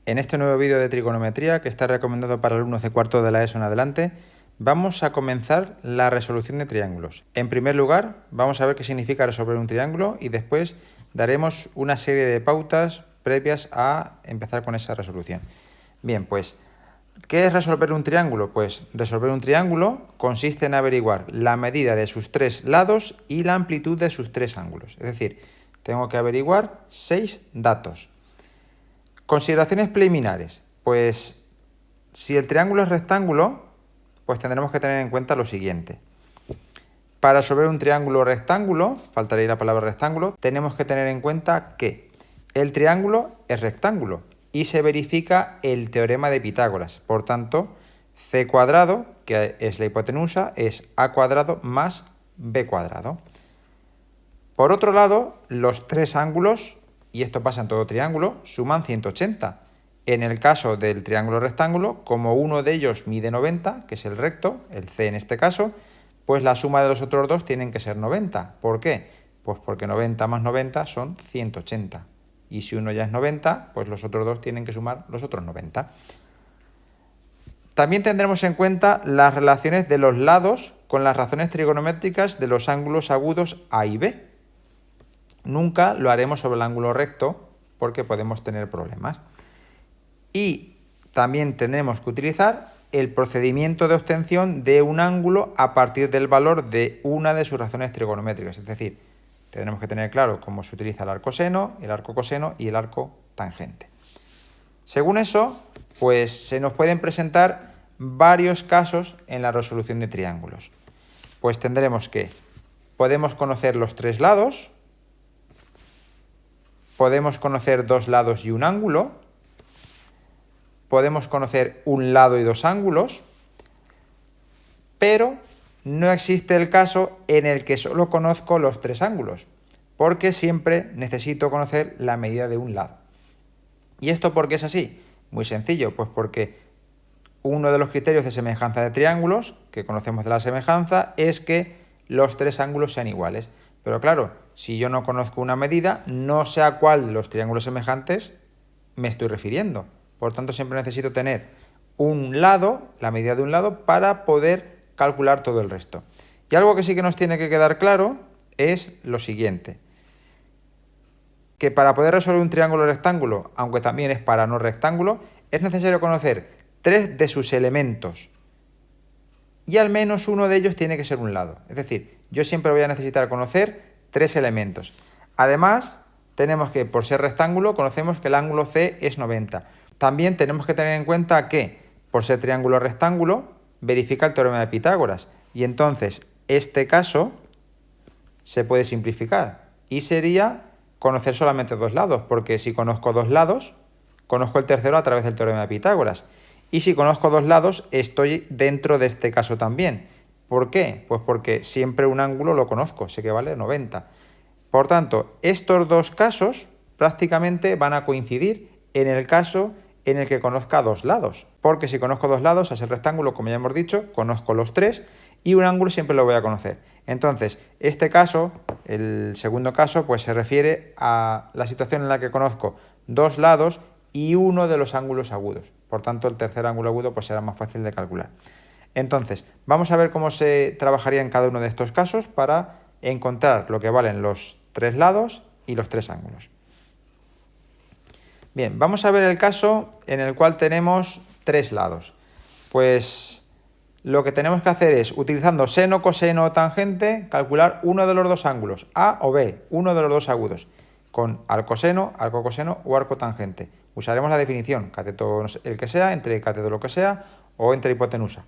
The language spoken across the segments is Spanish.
En este nuevo vídeo de trigonometría, que está recomendado para alumnos de cuarto de la ESO en adelante, vamos a comenzar la resolución de triángulos. En primer lugar, vamos a ver qué significa resolver un triángulo y después daremos una serie de pautas previas a empezar con esa resolución. Bien, pues, ¿qué es resolver un triángulo? Pues resolver un triángulo consiste en averiguar la medida de sus tres lados y la amplitud de sus tres ángulos. Es decir, tengo que averiguar 6 datos. Consideraciones preliminares. Pues si el triángulo es rectángulo, pues tendremos que tener en cuenta lo siguiente. Para resolver un triángulo rectángulo, faltaría la palabra rectángulo, tenemos que tener en cuenta que el triángulo es rectángulo y se verifica el teorema de Pitágoras. Por tanto, c cuadrado, que es la hipotenusa, es a cuadrado más b cuadrado. Por otro lado, los tres ángulos, y esto pasa en todo triángulo, suman 180. En el caso del triángulo rectángulo, como uno de ellos mide 90, que es el recto, el C en este caso, pues la suma de los otros dos tienen que ser 90. ¿Por qué? Pues porque 90 más 90 son 180. Y si uno ya es 90, pues los otros dos tienen que sumar los otros 90. También tendremos en cuenta las relaciones de los lados con las razones trigonométricas de los ángulos agudos A y B. Nunca lo haremos sobre el ángulo recto porque podemos tener problemas. Y también tendremos que utilizar el procedimiento de obtención de un ángulo a partir del valor de una de sus razones trigonométricas. Es decir, tendremos que tener claro cómo se utiliza el arco seno, el arco coseno y el arco tangente. Según eso, pues se nos pueden presentar varios casos en la resolución de triángulos. Pues tendremos que podemos conocer los tres lados, podemos conocer dos lados y un ángulo, podemos conocer un lado y dos ángulos, pero no existe el caso en el que solo conozco los tres ángulos, porque siempre necesito conocer la medida de un lado. ¿Y esto por qué es así? Muy sencillo, pues porque uno de los criterios de semejanza de triángulos, que conocemos de la semejanza, es que los tres ángulos sean iguales. Pero claro, si yo no conozco una medida, no sé a cuál de los triángulos semejantes me estoy refiriendo. Por tanto, siempre necesito tener un lado, la medida de un lado, para poder calcular todo el resto. Y algo que sí que nos tiene que quedar claro es lo siguiente. Que para poder resolver un triángulo rectángulo, aunque también es para no rectángulo, es necesario conocer tres de sus elementos. Y al menos uno de ellos tiene que ser un lado. Es decir, yo siempre voy a necesitar conocer tres elementos. Además, tenemos que, por ser rectángulo, conocemos que el ángulo C es 90. También tenemos que tener en cuenta que, por ser triángulo rectángulo, verifica el teorema de Pitágoras. Y entonces, este caso se puede simplificar. Y sería conocer solamente dos lados, porque si conozco dos lados, conozco el tercero a través del teorema de Pitágoras. Y si conozco dos lados, estoy dentro de este caso también. ¿Por qué? Pues porque siempre un ángulo lo conozco, sé que vale 90. Por tanto, estos dos casos prácticamente van a coincidir en el caso en el que conozca dos lados. Porque si conozco dos lados, a ser rectángulo, como ya hemos dicho, conozco los tres y un ángulo siempre lo voy a conocer. Entonces, este caso, el segundo caso, pues se refiere a la situación en la que conozco dos lados y uno de los ángulos agudos. Por tanto, el tercer ángulo agudo pues será más fácil de calcular. Entonces, vamos a ver cómo se trabajaría en cada uno de estos casos para encontrar lo que valen los tres lados y los tres ángulos. Bien, vamos a ver el caso en el cual tenemos tres lados. Pues lo que tenemos que hacer es, utilizando seno, coseno o tangente, calcular uno de los dos ángulos, A o B, uno de los dos agudos, con arco seno, arco coseno o arco tangente. Usaremos la definición, cateto el que sea, entre cateto lo que sea o entre hipotenusa.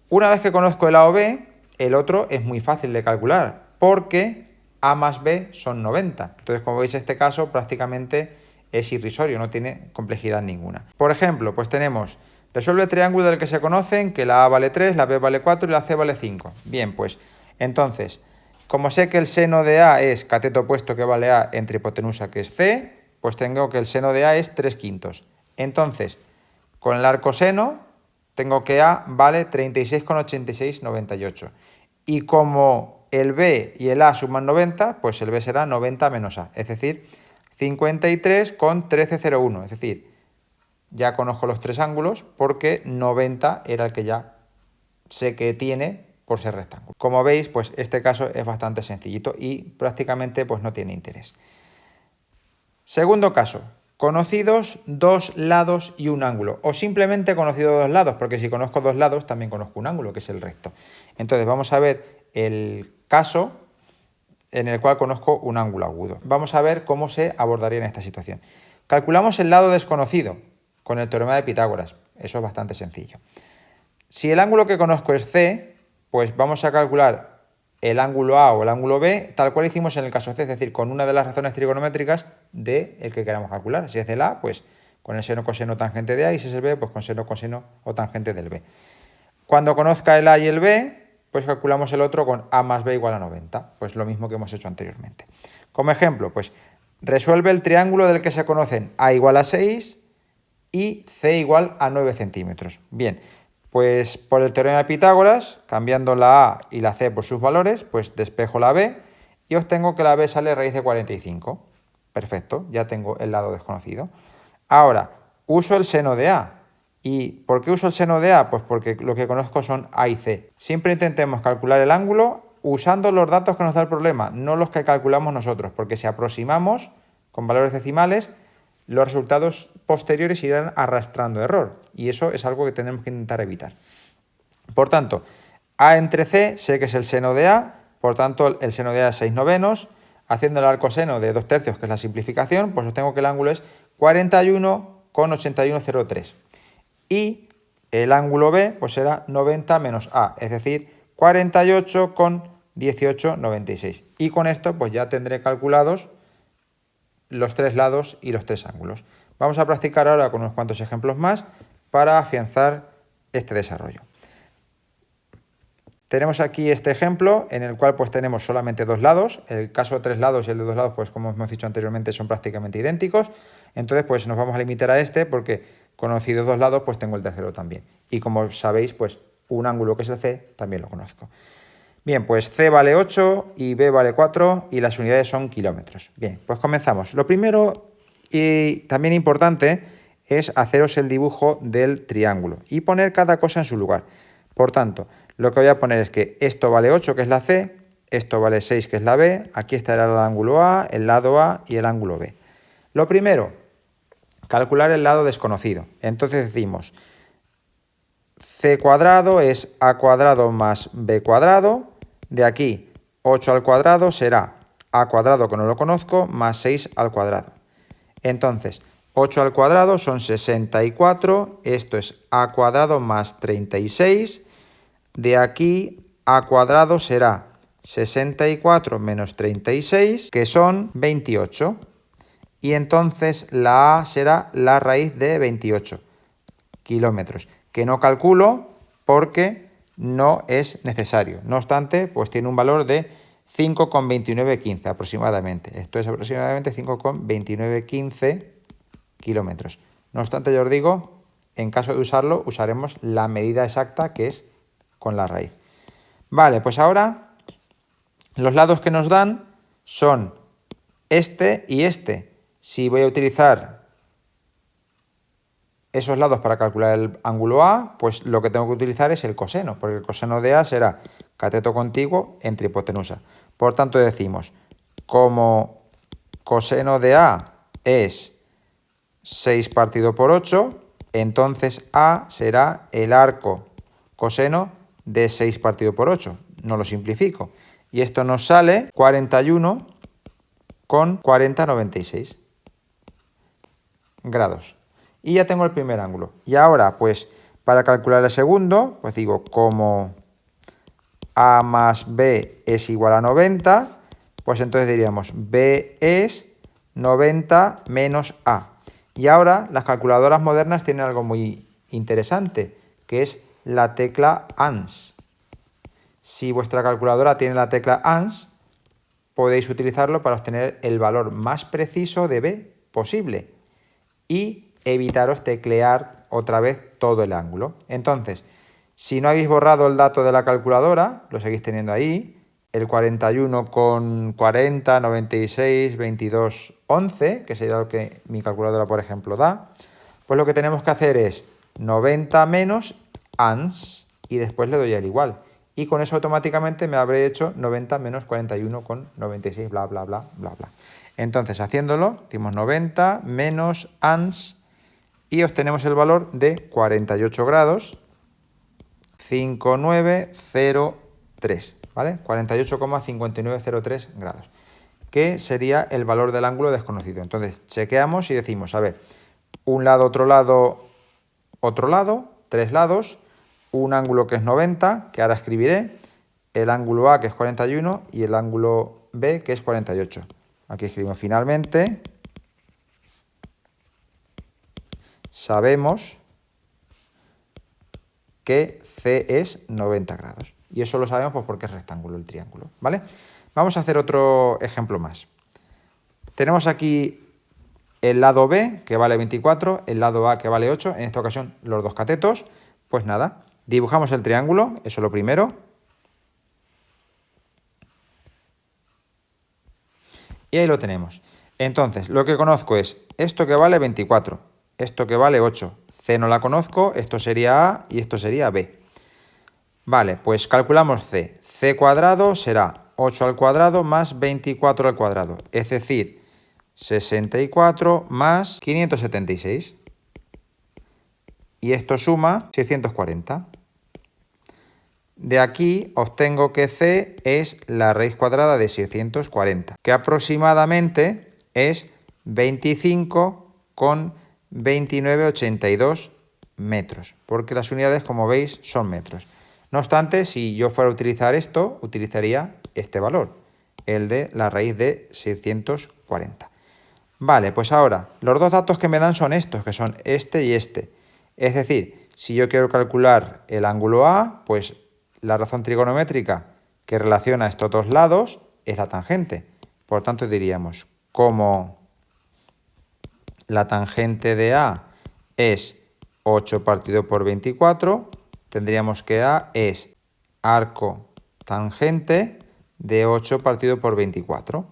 Una vez que conozco el A o B, el otro es muy fácil de calcular, porque A más B son 90. Entonces, como veis, este caso prácticamente es irrisorio, no tiene complejidad ninguna. Por ejemplo, pues tenemos, resuelve el triángulo del que se conocen que la A vale 3, la B vale 4 y la C vale 5. Bien, pues entonces, como sé que el seno de A es cateto opuesto que vale A entre hipotenusa que es C, pues tengo que el seno de A es 3/5. Entonces, con el arco seno, tengo que A vale 36,8698. Y como el B y el A suman 90, pues el B será 90 menos A, es decir, 53,1301. Es decir, ya conozco los tres ángulos porque 90 era el que ya sé que tiene por ser rectángulo. Como veis, pues este caso es bastante sencillito y prácticamente pues no tiene interés. Segundo caso, conocidos dos lados y un ángulo, o simplemente conocido dos lados, porque si conozco dos lados también conozco un ángulo, que es el recto. Entonces vamos a ver el caso en el cual conozco un ángulo agudo. Vamos a ver cómo se abordaría en esta situación. Calculamos el lado desconocido con el teorema de Pitágoras. Eso es bastante sencillo. Si el ángulo que conozco es C, pues vamos a calcular el ángulo A o el ángulo B tal cual hicimos en el caso C, es decir, con una de las razones trigonométricas del que queramos calcular. Si es del A, pues con el seno, coseno, tangente de A, y si es el B, pues con seno, coseno o tangente del B. Cuando conozca el A y el B, pues calculamos el otro con A más B igual a 90, pues lo mismo que hemos hecho anteriormente. Como ejemplo, pues resuelve el triángulo del que se conocen A igual a 6 y C igual a 9 centímetros. Bien, pues por el teorema de Pitágoras, cambiando la A y la C por sus valores, pues despejo la B y obtengo que la B sale raíz de 45. Perfecto, ya tengo el lado desconocido. Ahora, uso el seno de A. ¿Y por qué uso el seno de A? Pues porque lo que conozco son A y C. Siempre intentemos calcular el ángulo usando los datos que nos da el problema, no los que calculamos nosotros, porque si aproximamos con valores decimales, los resultados posteriores irán arrastrando error, y eso es algo que tenemos que intentar evitar. Por tanto, A entre C sé que es el seno de A, por tanto el seno de A es 6 novenos, haciendo el arcoseno de 2 tercios, que es la simplificación, pues obtengo que el ángulo es 41,8103. Y el ángulo B pues será 90 menos A, es decir, 48,1896. Y con esto pues ya tendré calculados los tres lados y los tres ángulos. Vamos a practicar ahora con unos cuantos ejemplos más para afianzar este desarrollo. Tenemos aquí este ejemplo en el cual pues tenemos solamente dos lados. El caso de tres lados y el de dos lados, pues como hemos dicho anteriormente, son prácticamente idénticos. Entonces pues nos vamos a limitar a este porque conocidos dos lados pues tengo el tercero también. Y como sabéis pues un ángulo que es el C también lo conozco. Bien, pues C vale 8 y B vale 4 y las unidades son kilómetros. Bien, pues comenzamos. Lo primero y también importante es haceros el dibujo del triángulo y poner cada cosa en su lugar. Por tanto, lo que voy a poner es que esto vale 8, que es la C, esto vale 6, que es la B, aquí estará el ángulo A, el lado A y el ángulo B. Lo primero, calcular el lado desconocido. Entonces decimos, C cuadrado es A cuadrado más B cuadrado. De aquí, 8 al cuadrado será A cuadrado, que no lo conozco, más 6 al cuadrado. Entonces, 8 al cuadrado son 64, esto es A cuadrado más 36. De aquí, A cuadrado será 64 menos 36, que son 28. Y entonces la A será la raíz de 28 kilómetros, que no calculo porque no es necesario. No obstante, pues tiene un valor de 5,2915 aproximadamente. Esto es aproximadamente 5,2915 kilómetros. No obstante, yo os digo, en caso de usarlo, usaremos la medida exacta, que es con la raíz. Vale, pues ahora los lados que nos dan son este y este. Si voy a utilizar esos lados para calcular el ángulo A, pues lo que tengo que utilizar es el coseno, porque el coseno de A será cateto contiguo entre hipotenusa. Por tanto decimos, como coseno de A es 6 partido por 8, entonces A será el arco coseno de 6 partido por 8. No lo simplifico. Y esto nos sale 41 con 40,96 grados. Y ya tengo el primer ángulo. Y ahora, pues, para calcular el segundo, pues digo, como A más B es igual a 90, pues entonces diríamos B es 90 menos A. Y ahora las calculadoras modernas tienen algo muy interesante, que es la tecla ANS. Si vuestra calculadora tiene la tecla ANS, podéis utilizarlo para obtener el valor más preciso de B posible y evitaros teclear otra vez todo el ángulo. Entonces, si no habéis borrado el dato de la calculadora, lo seguís teniendo ahí, el 41 con 40, 96, 22, 11, que sería lo que mi calculadora, por ejemplo, da, Pues lo que tenemos que hacer es 90 menos ans y después le doy al igual. Y con eso automáticamente me habré hecho 90 menos 41,96, bla, bla, bla, bla, bla. Entonces, haciéndolo, decimos 90 menos ans y obtenemos el valor de 48 grados 5903, ¿vale? 48,5903 grados, que sería el valor del ángulo desconocido. Entonces, chequeamos y decimos, a ver, un lado, otro lado, tres lados, un ángulo que es 90, que ahora escribiré, el ángulo A que es 41 y el ángulo B que es 48. Aquí escribimos finalmente, sabemos que C es 90 grados. Y eso lo sabemos pues porque es rectángulo el triángulo, ¿vale? Vamos a hacer otro ejemplo más. Tenemos aquí el lado B, que vale 24, el lado A, que vale 8, en esta ocasión los dos catetos. Pues nada, dibujamos el triángulo, eso es lo primero. Y ahí lo tenemos. Entonces, lo que conozco es esto que vale 24, esto que vale 8. C no la conozco, esto sería A y esto sería B. Vale, pues calculamos C. C cuadrado será 8 al cuadrado más 24 al cuadrado, es decir, 64 más 576. Y esto suma 640. De aquí obtengo que C es la raíz cuadrada de 640, que aproximadamente es 25,2982 metros, porque las unidades, como veis, son metros. No obstante, si yo fuera a utilizar esto, utilizaría este valor, el de la raíz de 640. Vale, pues ahora, los dos datos que me dan son estos, que son este y este. Es decir, si yo quiero calcular el ángulo A, pues la razón trigonométrica que relaciona estos dos lados es la tangente. Por tanto, diríamos, como la tangente de A es 8 partido por 24, tendríamos que A es arco tangente de 8 partido por 24.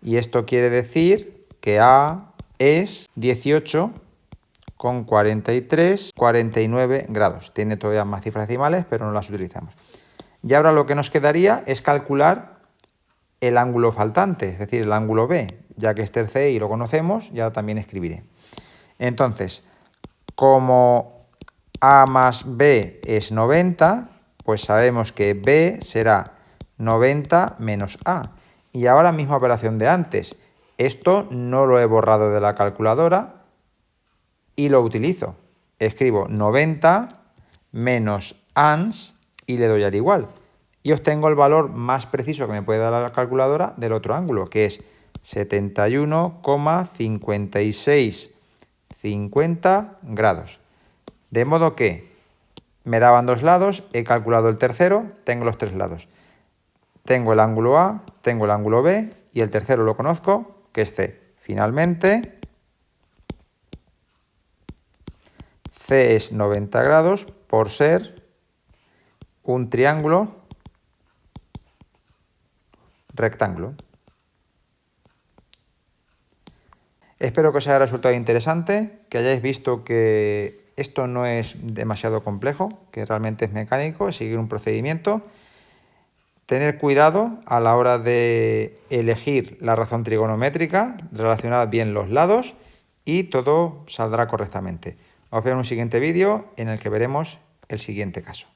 Y esto quiere decir que A es 18,4349 grados. Tiene todavía más cifras decimales, pero no las utilizamos. Y ahora lo que nos quedaría es calcular el ángulo faltante, es decir, el ángulo B. Ya que este es C y lo conocemos, ya también escribiré. Entonces, como A más B es 90, pues sabemos que B será 90 menos A. Y ahora misma operación de antes. Esto no lo he borrado de la calculadora y lo utilizo. Escribo 90 menos ans y le doy al igual. Y obtengo el valor más preciso que me puede dar la calculadora del otro ángulo, que es 71,5650 grados. De modo que me daban dos lados, he calculado el tercero, tengo los tres lados. Tengo el ángulo A, tengo el ángulo B y el tercero lo conozco, que es C. Finalmente, C es 90 grados por ser un triángulo rectángulo. Espero que os haya resultado interesante, que hayáis visto que esto no es demasiado complejo, que realmente es mecánico, es seguir un procedimiento. Tener cuidado a la hora de elegir la razón trigonométrica, relacionar bien los lados y todo saldrá correctamente. Os veo en un siguiente vídeo en el que veremos el siguiente caso.